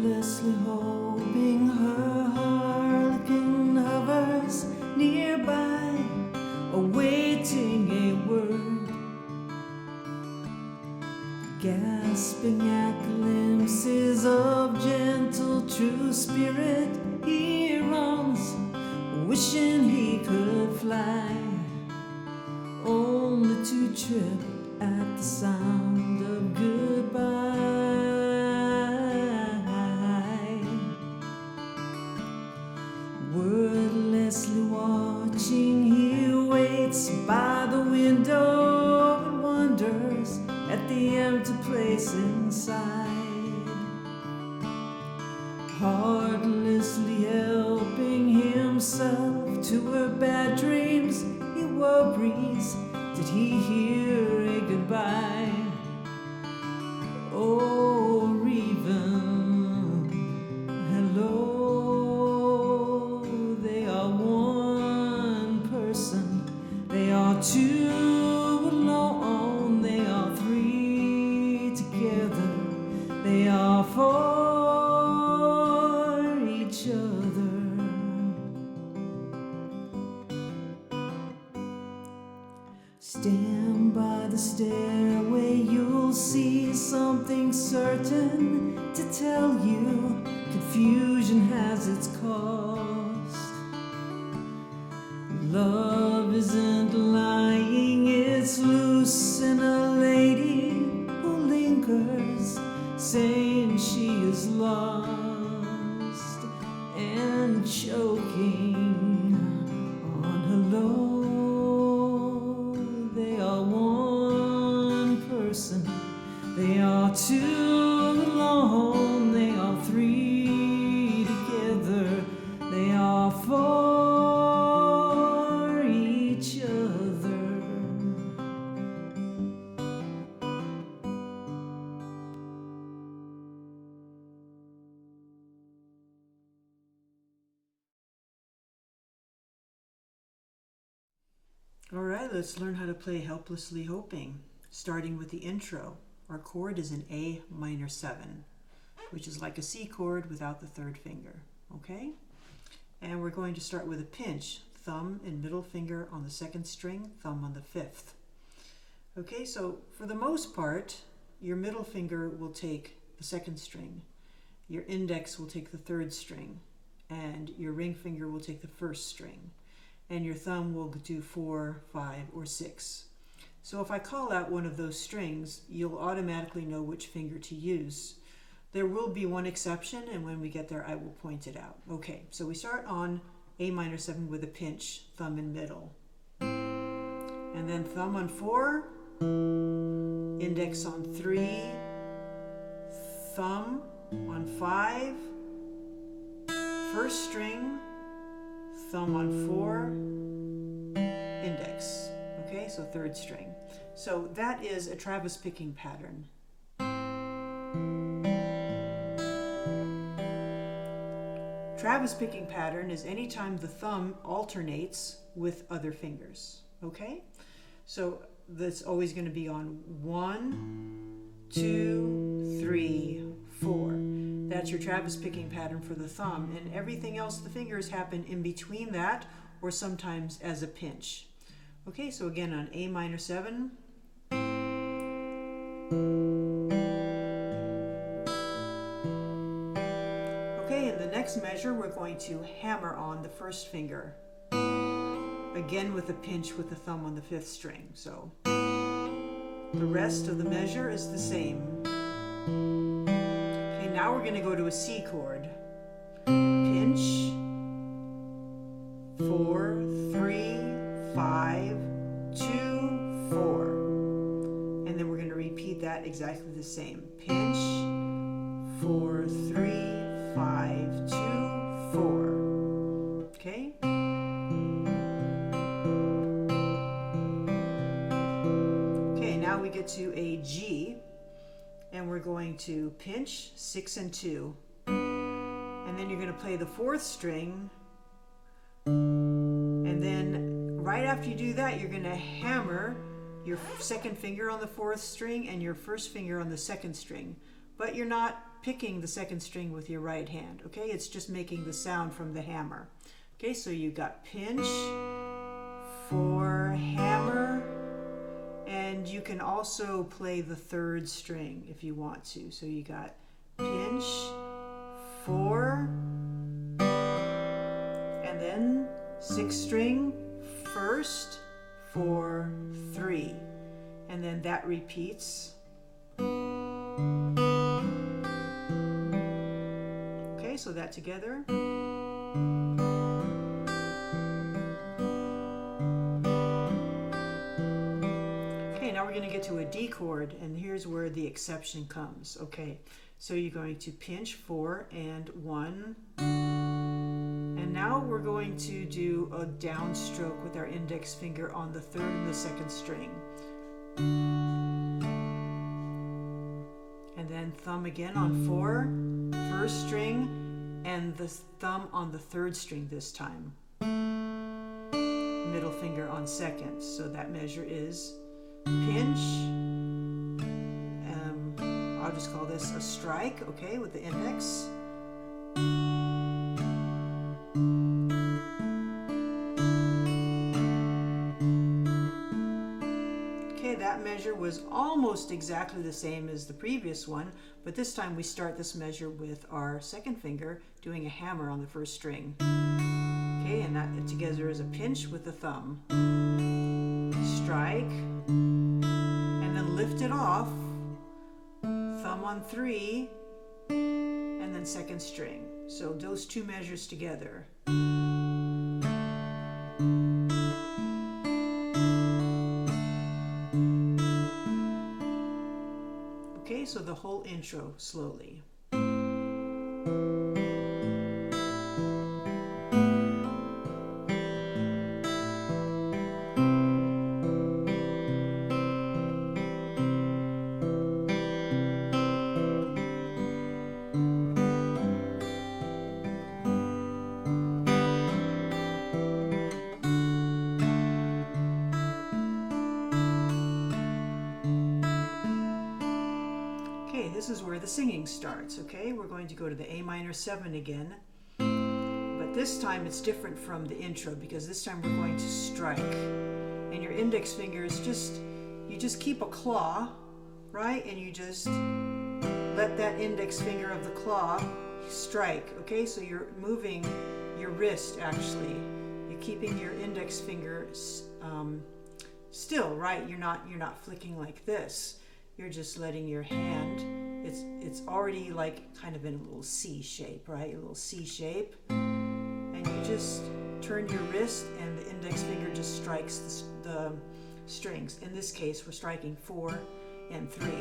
Heartlessly hoping her harlequin hovers nearby, awaiting a word, gasping at glimpses of gentle true spirit. He runs, wishing he could fly, only to trip at the sound of goodbye. Wordlessly watching, he waits by the window and wonders at the empty place inside. Heartlessly helping himself to her bad dreams, he worries, did he hear a goodbye? Or even hello? They are one person, they are two alone, they are three together, they are for each other. Stand by the stairway, you'll see something certain to tell you. Confusion has its cost. Love isn't lying, it's loose in a lady who lingers, saying she is lost and choking on hello. They are one person, they are two alone, they are three together, they are for each other. All right, let's learn how to play Helplessly Hoping, starting with the intro. Our chord is an A minor 7, which is like a C chord without the third finger, okay? And we're going to start with a pinch, thumb and middle finger on the second string, thumb on the fifth. Okay, so for the most part, your middle finger will take the second string, your index will take the third string, and your ring finger will take the first string, and your thumb will do 4, 5, or 6. So if I call out one of those strings, you'll automatically know which finger to use. There will be one exception, and when we get there, I will point it out. Okay, so we start on A minor 7 with a pinch, thumb in middle. And then thumb on 4, index on 3, thumb on 5, first string, thumb on 4, index. Okay, so third string. So that is a Travis picking pattern. Travis picking pattern is anytime the thumb alternates with other fingers. Okay, so that's always going to be on 1, 2, 3, 4. That's your Travis picking pattern for the thumb, and everything else, the fingers happen in between that or sometimes as a pinch. Okay, so again on A minor 7. Okay, in the next measure, we're going to hammer on the first finger. Again with a pinch with the thumb on the fifth string. So the rest of the measure is the same. Okay, now we're going to go to a C chord. Pinch, 4, 3, 5, 2, 4. And then we're going to repeat that exactly the same. Pinch, 4, 3, 5, 2, 4. Okay? Okay, now we get to a G, and we're going to pinch, 6 and 2. And then you're going to play the fourth string, and then right after you do that, you're going to hammer your second finger on the fourth string and your first finger on the second string. But you're not picking the second string with your right hand, okay? It's just making the sound from the hammer. Okay, so you got pinch, 4, hammer, and you can also play the third string if you want to. So you got pinch, 4, and then 6th string, 1st, 4, 3, and then that repeats. Okay, so that together. Okay, now we're going to get to a D chord, and here's where the exception comes. Okay, so you're going to pinch 4 and 1. And now we're going to do a downstroke with our index finger on the 3rd and the 2nd string. And then thumb again on 4, 1st string, and the thumb on the 3rd string this time. Middle finger on 2nd. So that measure is pinch. I'll just call this a strike, okay, with the index. That measure was almost exactly the same as the previous one, but this time we start this measure with our 2nd finger doing a hammer on the 1st string. Okay, and that together is a pinch with the thumb. Strike, and then lift it off, thumb on 3, and then 2nd string. So those 2 measures together. Okay, so the whole intro slowly. This is where the singing starts, okay? We're going to go to the A minor 7 again, but this time it's different from the intro because this time we're going to strike. And your index finger is you just keep a claw, right? And you just let that index finger of the claw strike, okay? So you're moving your wrist actually. You're keeping your index finger still, right? You're not flicking like this. You're just letting your hand, it's already like kind of in a little C shape, right? A little C shape. And you just turn your wrist and the index finger just strikes the strings. In this case, we're striking 4 and 3.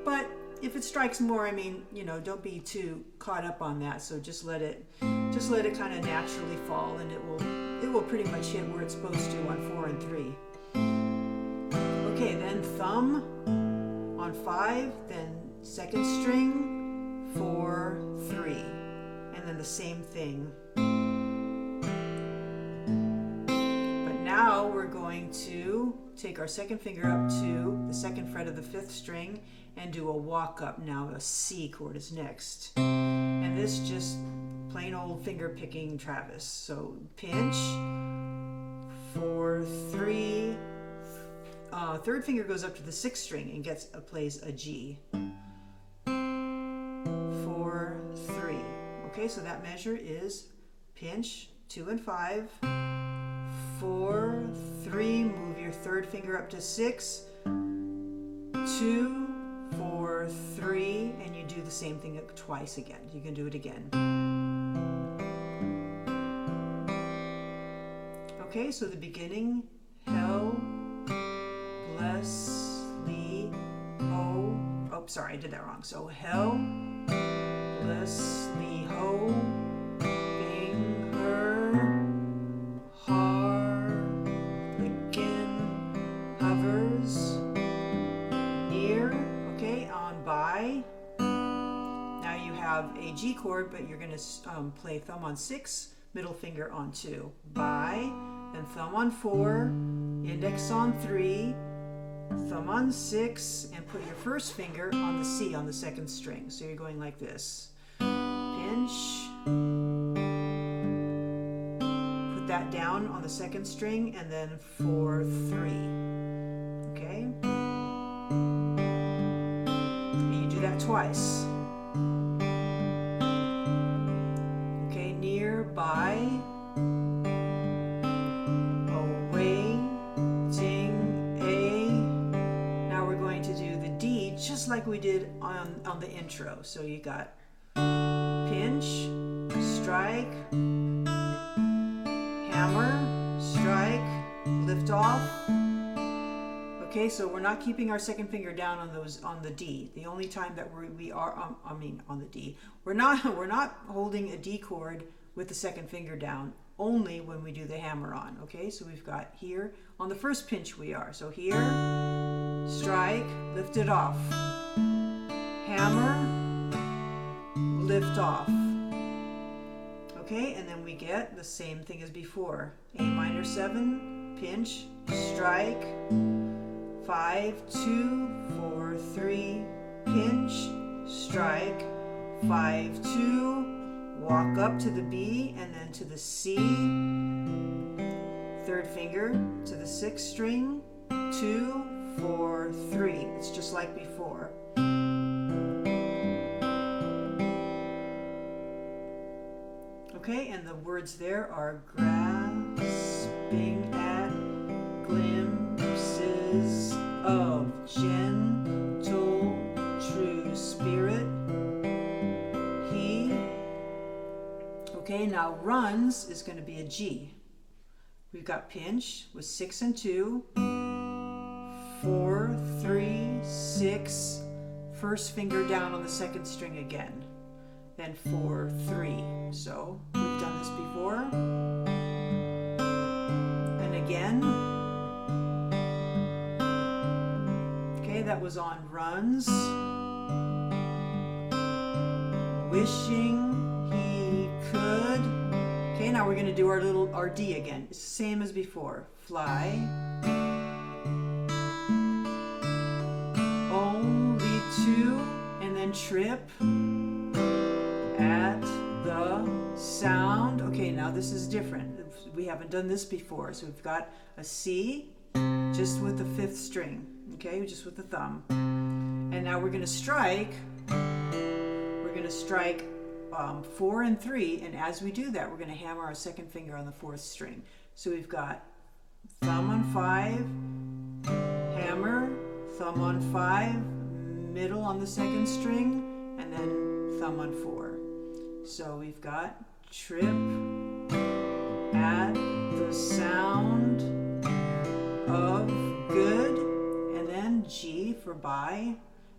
But if it strikes more, I mean, you know, don't be too caught up on that. So just let it kind of naturally fall, and it will pretty much hit where it's supposed to on 4 and 3. Okay, then thumb on 5, then 2nd string, 4, 3, and then the same thing. But now we're going to take our 2nd finger up to the 2nd fret of the 5th string and do a walk up. Now a C chord is next. And this just plain old finger picking Travis. So pinch, 4, 3, 3rd finger goes up to the 6th string and plays a G. 4, 3. Okay, so that measure is pinch, 2 and 5, 4, 3, move your 3rd finger up to 6, 2, 4, 3, and you do the same thing twice again. You can do it again. Okay, so the beginning, Helplessly Hoping. Oh, sorry, I did that wrong. So helplessly hoping her harlequin hovers near. Okay, on by. Now you have a G chord, but you're going to play thumb on 6, middle finger on 2. By, then thumb on 4, index on 3, thumb on 6, and put your first finger on the C on the second string. So you're going like this. Pinch. Put that down on the second string, and then 4, 3. Okay? And you do that twice. Okay, nearby. Just like we did on the intro. So you got pinch, strike, hammer, strike, lift off. Okay, so we're not keeping our second finger down on the D. The only time that we are on the D, we're not holding a D chord with the second finger down. Only when we do the hammer on. Okay, so we've got here on the first pinch we are. So here. Strike, lift it off. Hammer, lift off. Okay, and then we get the same thing as before. A minor 7, pinch, strike, 5, 2, 4, 3, pinch, strike, 5, 2, walk up to the B and then to the C, third finger to the 6th string, 2, 4, 3. It's just like before. Okay, and the words there are grasping at glimpses of gentle, true spirit. He. Okay, now runs is going to be a G. We've got pinch with 6 and 2. 4, 3, 6, first finger down on the second string again, then 4, 3. So we've done this before. And again. Okay, that was on runs. Wishing he could. Okay, now we're going to do our D again. Same as before. Fly. And then trip at the sound. Okay, now this is different. We haven't done this before. So we've got a C just with the 5th string. Okay, just with the thumb. And now we're going to strike. We're going to strike 4 and 3. And as we do that, we're going to hammer our second finger on the 4th string. So we've got thumb on 5, hammer, thumb on 5, middle on the second string, and then thumb on 4. So we've got trip at the sound of good, and then G for by,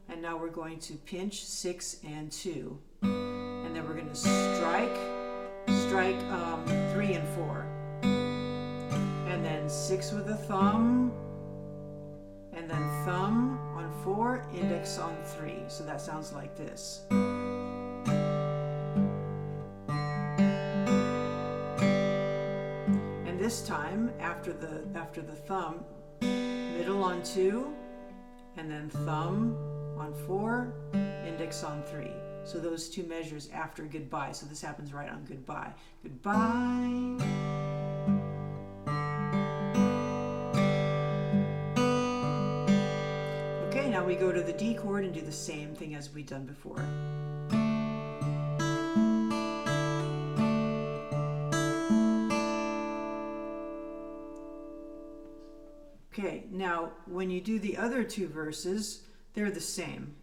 and now we're going to pinch 6 and 2, and then we're going to strike 3 and 4, and then 6 with a thumb, and then thumb on 4, index on 3. So that sounds like this. And this time, after the thumb, middle on 2, and then thumb on 4, index on 3. So those two measures after goodbye. So this happens right on goodbye. Goodbye. Now we go to the D chord and do the same thing as we've done before. Okay, now when you do the other two verses, they're the same.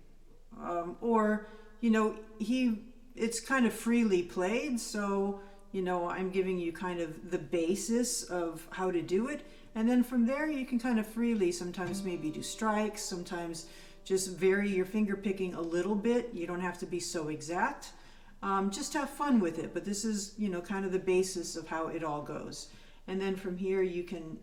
Or, it's kind of freely played, so, I'm giving you kind of the basis of how to do it. And then from there, you can kind of freely sometimes maybe do strikes, sometimes just vary your finger picking a little bit. You don't have to be so exact. Just have fun with it. But this is, kind of the basis of how it all goes. And then from here, you can,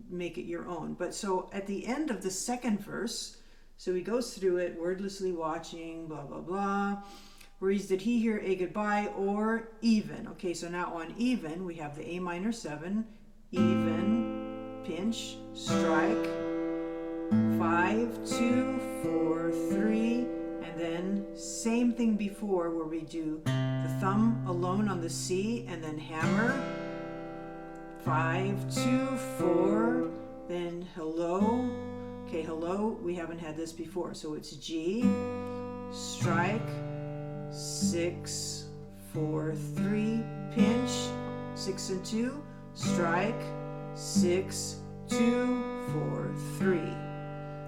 make it your own. But so at the end of the second verse, so he goes through it, wordlessly watching, blah, blah, blah. Worries, did he hear a goodbye or even? Okay, so now on even, we have the A minor 7, even, pinch, strike, 5, 2, 4, 3, and then same thing before where we do the thumb alone on the C and then hammer. 5, 2, 4, then hello. Okay, hello, we haven't had this before, so it's G, strike, 6, 4, 3, pinch, 6 and 2, strike, 6, 2, 4, 3.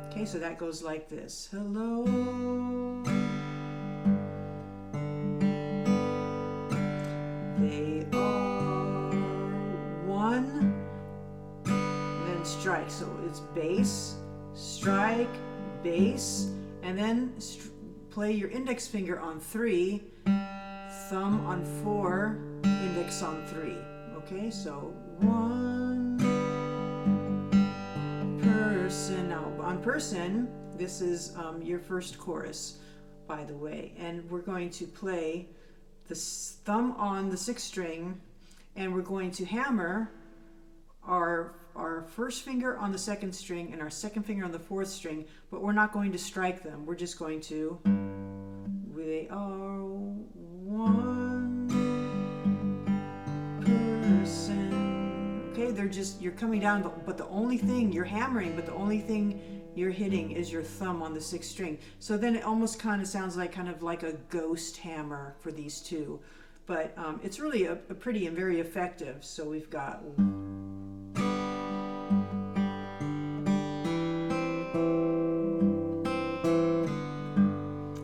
Okay, so that goes like this. Hello. They are one, and then strike. So it's bass, strike, bass, and then play your index finger on 3, thumb on 4, index on 3. Okay, so 1 person. Now on person, this is your first chorus, by the way, and we're going to play the thumb on the 6th string, and we're going to hammer our first finger on the 2nd string and our 2nd finger on the 4th string, but we're not going to strike them. We're just going to, they are one person. Okay, they're just, you're coming down, but the only thing you're hammering, but the only thing you're hitting is your thumb on the 6th string. So then it almost kind of sounds like a ghost hammer for these two, but it's really a pretty and very effective. So we've got.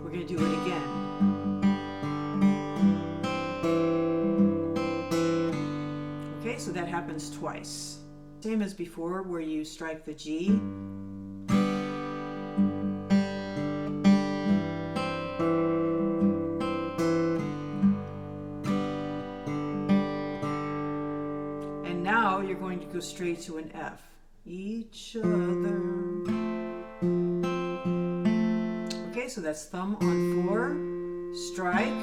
We're going to do it again. Okay, so that happens twice. Same as before, where you strike the G. Now you're going to go straight to an F. Each other. Okay, so that's thumb on 4, strike,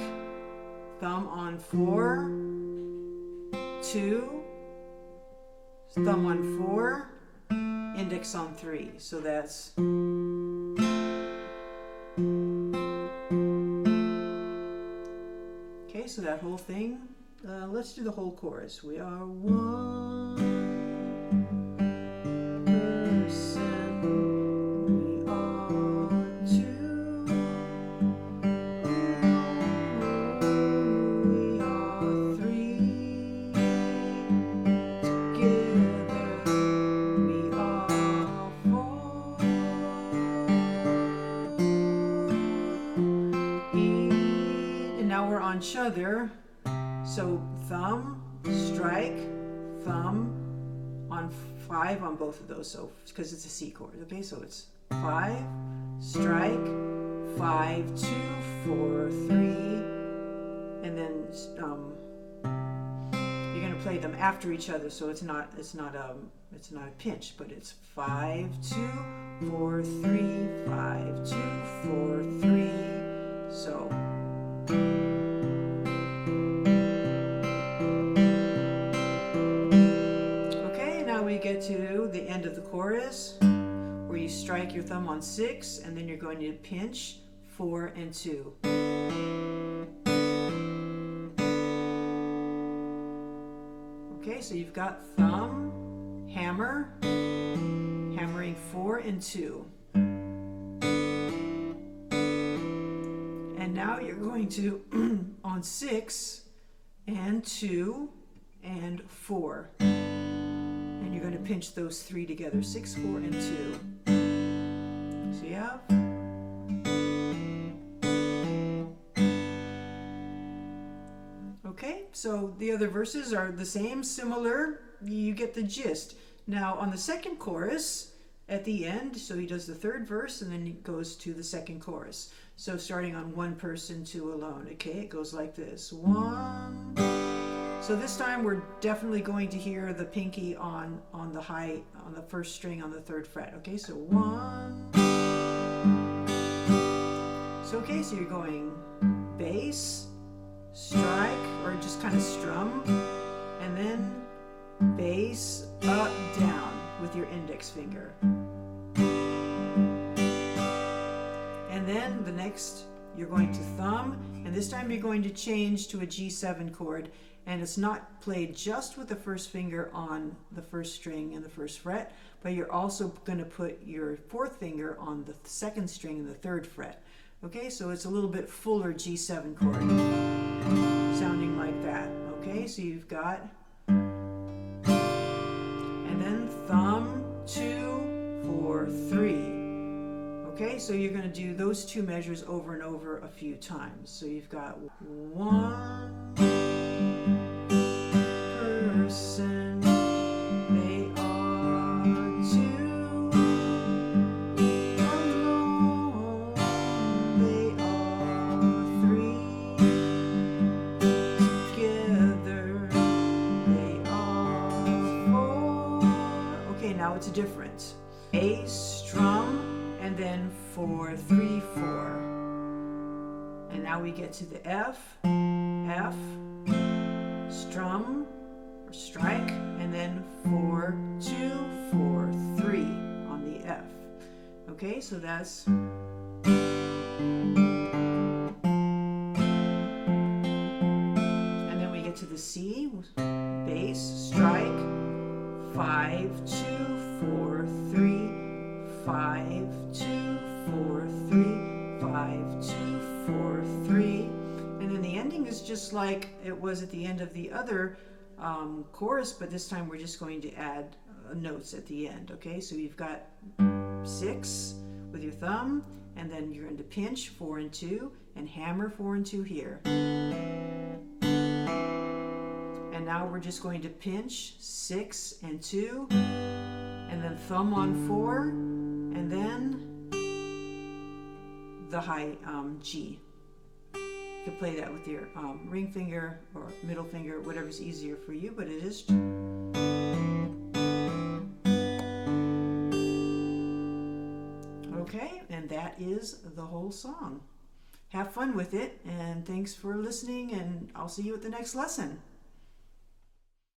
thumb on 4, 2, thumb on 4, index on 3. So that's. Okay, so that whole thing. Let's do the whole chorus. We are one person. We are two. We are three. Together we are four. And now we're on each other. So thumb, strike, thumb on 5 on both of those. So because it's a C chord. Okay, so it's 5, strike, 5, 2, 4, 3, and then you're going to play them after each other. So it's not a pinch, but it's 5, 2, 4, 3, 5, 2, 4, 3. So. Get to the end of the chorus where you strike your thumb on 6 and then you're going to pinch 4 and 2. Okay, so you've got thumb, hammer, hammering 4 and 2. And now you're going to on 6 and 2 and 4. You're going to pinch those 3 together, 6, 4, and 2. So you have. Okay, so the other verses are the same, similar. You get the gist. Now on the second chorus, at the end, so he does the 3rd verse and then he goes to the 2nd chorus. So starting on one person, 2 alone. Okay, it goes like this. 1. So this time we're definitely going to hear the pinky on the high, on the 1st string on the 3rd fret. Okay, so 1. So okay, so you're going bass, strike, or just kind of strum, and then bass, up, down with your index finger. And then the next, you're going to thumb, and this time you're going to change to a G7 chord, and it's not played just with the first finger on the first string and the first fret, but you're also going to put your fourth finger on the second string and the third fret. Okay, so it's a little bit fuller G7 chord, sounding like that. Okay, so you've got, and then thumb, 2, 4, 3. Okay, so you're going to do those two measures over and over a few times. So you've got 1 person, they are 2 alone, they are 3 together, they are 4. Okay, now it's different. A strum, and then 4, 3, 4. And now we get to the F, F, strum, or strike, and then 4, 2, 4, 3 on the F. Okay, so that's... And then we get to the C, bass, strike, 5, 2, 4, 3, 5, 2, 4, 3, 5, 2, 4, 3. And then the ending is just like it was at the end of the other chorus, but this time we're just going to add notes at the end. Okay, so you've got 6 with your thumb, and then you're going to pinch 4 and 2, and hammer 4 and 2 here. And now we're just going to pinch 6 and 2, and then thumb on 4, and then the high G. You can play that with your ring finger or middle finger, whatever's easier for you, but it is. Okay, and that is the whole song. Have fun with it, and thanks for listening, and I'll see you at the next lesson.